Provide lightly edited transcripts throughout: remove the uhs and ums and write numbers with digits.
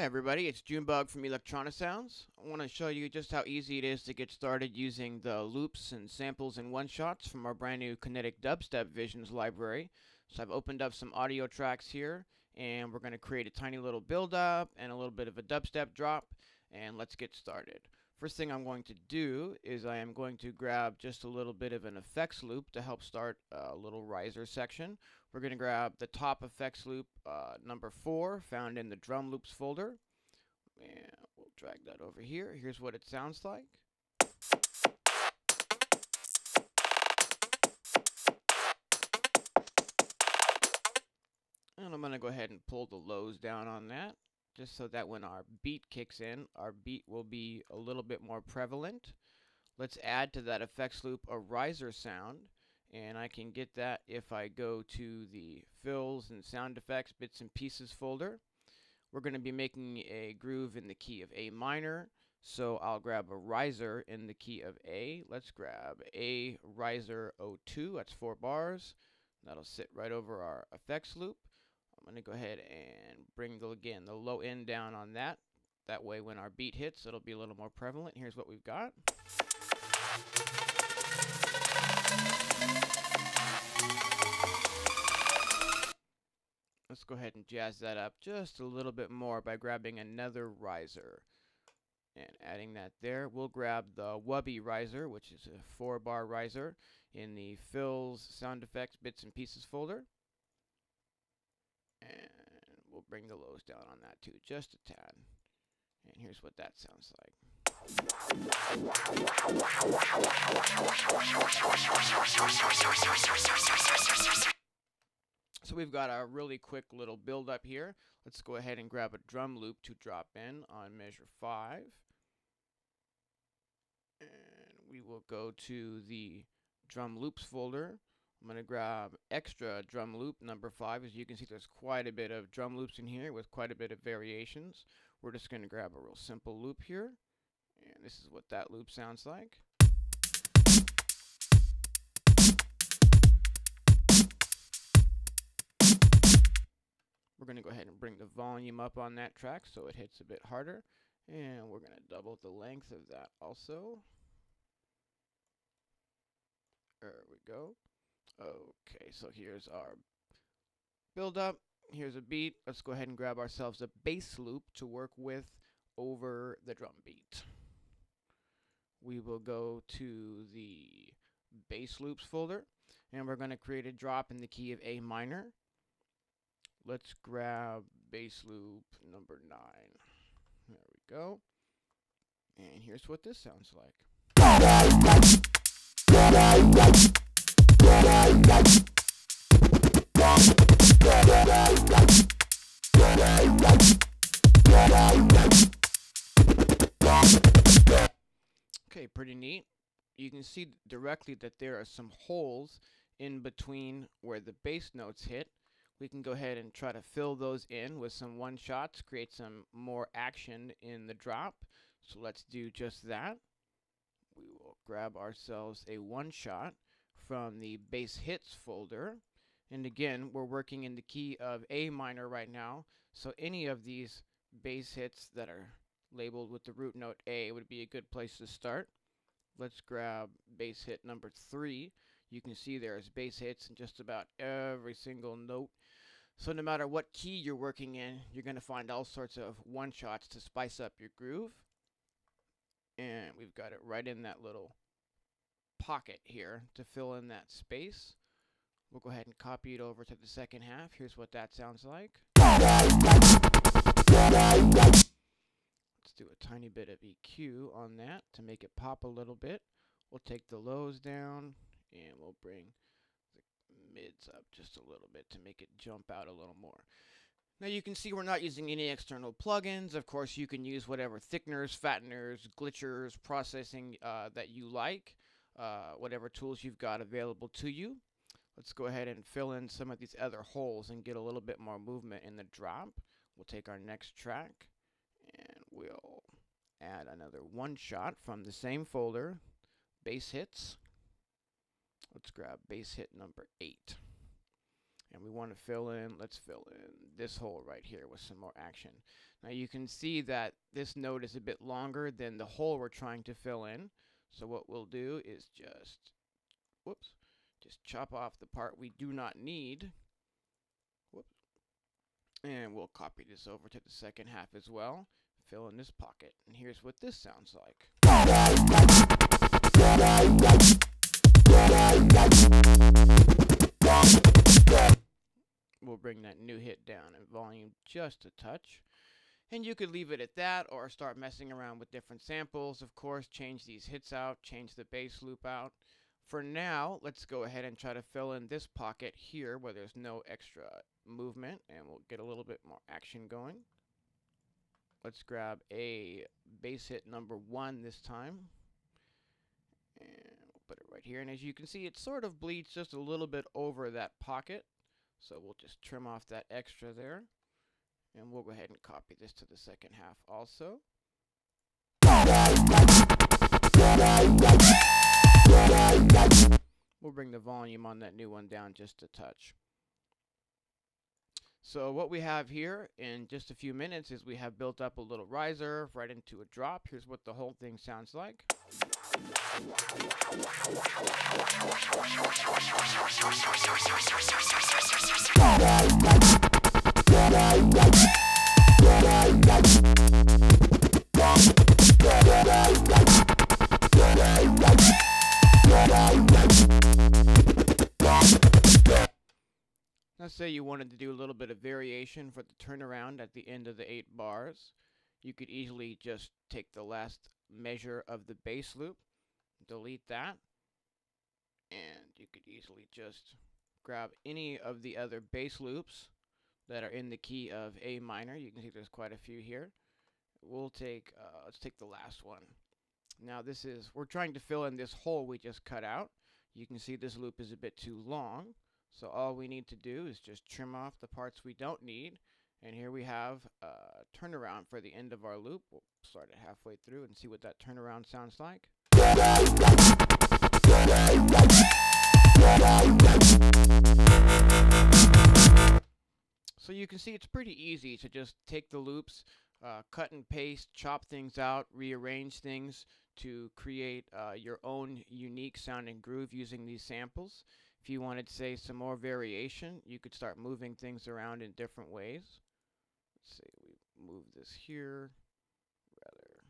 everybody, it's Junebug from Electronisounds. I want to show you just how easy it is to get started using the loops and samples and one-shots from our brand new Kinetic Dubstep Visions library. So I've opened up some audio tracks here, and we're going to create a tiny little build-up and a little bit of a dubstep drop, and let's get started. First thing I'm going to do is I am going to grab just a little bit of an effects loop to help start a little riser section. We're going to grab the top effects loop number 4 found in the drum loops folder, and we'll drag that over here. Here's what it sounds like. And I'm going to go ahead and pull the lows down on that, just so that when our beat kicks in, our beat will be a little bit more prevalent. Let's add to that effects loop a riser sound, and I can get that if I go to the fills and sound effects bits and pieces folder. We're going to be making a groove in the key of A minor, so I'll grab a riser in the key of A. Let's grab A riser 02, that's 4 bars. That'll sit right over our effects loop. I'm going to go ahead and bring the low end down on that. That way when our beat hits, it'll be a little more prevalent. Here's what we've got. Let's go ahead and jazz that up just a little bit more by grabbing another riser and adding that there. We'll grab the Wubby riser, which is a 4-bar riser, in the fills, sound effects, bits and pieces folder. And we'll bring the lows down on that too, just a tad. And here's what that sounds like. So we've got a really quick little build up here. Let's go ahead and grab a drum loop to drop in on measure 5. And we will go to the drum loops folder. I'm going to grab extra drum loop number 5. As you can see, there's quite a bit of drum loops in here with quite a bit of variations. We're just going to grab a real simple loop here, and this is what that loop sounds like. We're going to go ahead and bring the volume up on that track so it hits a bit harder, and we're going to double the length of that also. There we go. Okay, so here's our build up. Here's a beat. Let's go ahead and grab ourselves a bass loop to work with over the drum beat. We will go to the bass loops folder, and we're going to create a drop in the key of A minor. Let's grab bass loop number 9. There we go. And here's what this sounds like. Okay, pretty neat. You can see directly that there are some holes in between where the bass notes hit. We can go ahead and try to fill those in with some one-shots, create some more action in the drop. So let's do just that. We will grab ourselves a one-shot from the bass hits folder. And again, we're working in the key of A minor right now, so any of these bass hits that are labeled with the root note A would be a good place to start. Let's grab bass hit number 3. You can see there's bass hits in just about every single note. So no matter what key you're working in, you're going to find all sorts of one-shots to spice up your groove. And we've got it right in that little pocket here to fill in that space. We'll go ahead and copy it over to the second half. Here's what that sounds like. Let's do a tiny bit of EQ on that to make it pop a little bit. We'll take the lows down, and we'll bring the mids up just a little bit to make it jump out a little more. Now you can see we're not using any external plugins. Of course, you can use whatever thickeners, fatteners, glitchers, processing that you like, whatever tools you've got available to you. Let's go ahead and fill in some of these other holes and get a little bit more movement in the drop. We'll take our next track and we'll add another one-shot from the same folder, bass hits. Let's grab bass hit number 8. And we want to fill in, let's fill in this hole right here with some more action. Now you can see that this note is a bit longer than the hole we're trying to fill in. So what we'll do is just, whoops, just chop off the part we do not need. Whoops. And we'll copy this over to the second half as well. Fill in this pocket. And here's what this sounds like. We'll bring that new hit down in volume just a touch. And you could leave it at that or start messing around with different samples. Of course, change these hits out, change the bass loop out. For now, let's go ahead and try to fill in this pocket here where there's no extra movement, and we'll get a little bit more action going. Let's grab a bass hit number 1 this time. And we'll put it right here. And as you can see, it sort of bleeds just a little bit over that pocket. So we'll just trim off that extra there. And we'll go ahead and copy this to the second half also. We'll bring the volume on that new one down just a touch. So what we have here in just a few minutes is we have built up a little riser right into a drop. Here's what the whole thing sounds like. Let's say you wanted to do a little bit of variation for the turnaround at the end of the 8 bars. You could easily just take the last measure of the bass loop, delete that, and you could easily just grab any of the other bass loops that are in the key of A minor. You can see there's quite a few here. We'll take, let's take the last one. Now this is, we're trying to fill in this hole we just cut out. You can see this loop is a bit too long. So all we need to do is just trim off the parts we don't need. And here we have a turnaround for the end of our loop. We'll start it halfway through and see what that turnaround sounds like. So you can see it's pretty easy to just take the loops, cut and paste, chop things out, rearrange things to create your own unique sounding groove using these samples. If you wanted, say, some more variation, you could start moving things around in different ways. Let's say we move this here, rather.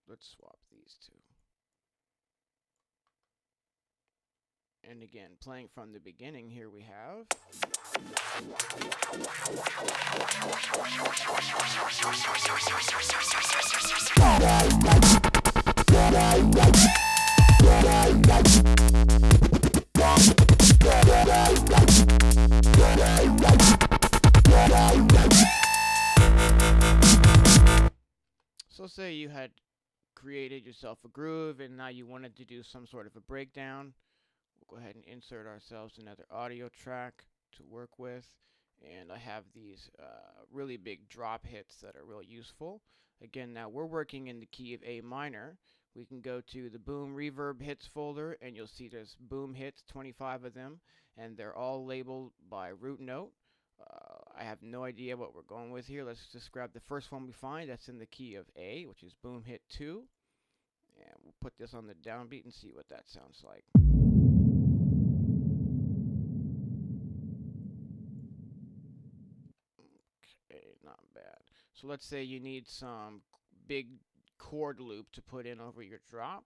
Let's swap these two. And again, playing from the beginning, here we have. So say you had created yourself a groove and now you wanted to do some sort of a breakdown. We'll go ahead and insert ourselves another audio track to work with. And I have these really big drop hits that are real useful. Again, now we're working in the key of A minor. We can go to the boom reverb hits folder and you'll see there's boom hits, 25 of them, and they're all labeled by root note. I have no idea what we're going with here. Let's just grab the first one we find. That's in the key of A, which is boom hit 2. And we'll put this on the downbeat and see what that sounds like. Okay, not bad. So let's say you need some big chord loop to put in over your drop.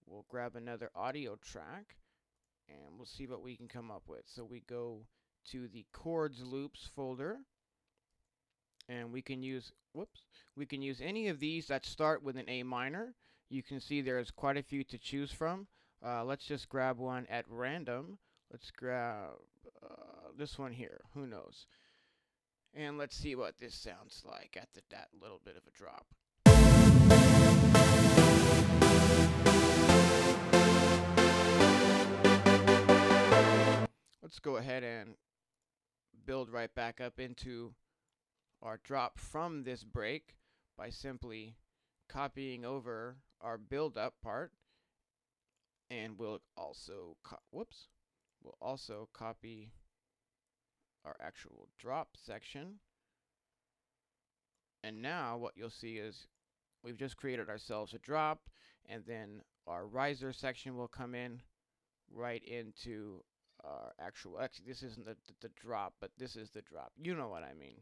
We'll grab another audio track and we'll see what we can come up with. So we go to the chords loops folder and we can use any of these that start with an A minor. You can see there's quite a few to choose from. Let's just grab one at random. Let's grab this one here, who knows, and let's see what this sounds like at that little bit of a drop. Let's go ahead and build right back up into our drop from this break by simply copying over our build up part And we'll also copy our actual drop section. And now what you'll see is we've just created ourselves a drop, and then our riser section will come in right into our actual, actually this isn't the drop, but this is the drop. You know what I mean.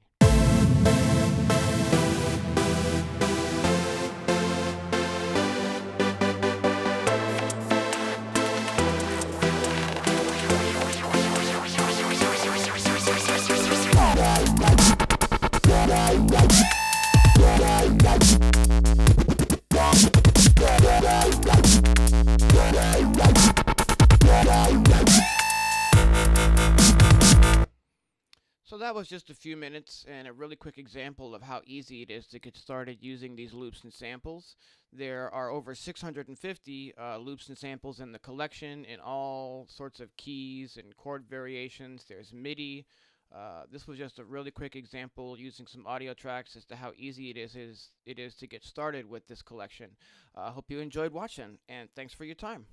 So that was just a few minutes and a really quick example of how easy it is to get started using these loops and samples. There are over 650 loops and samples in the collection in all sorts of keys and chord variations. There's MIDI. This was just a really quick example using some audio tracks as to how easy it is to get started with this collection. I hope you enjoyed watching, and thanks for your time.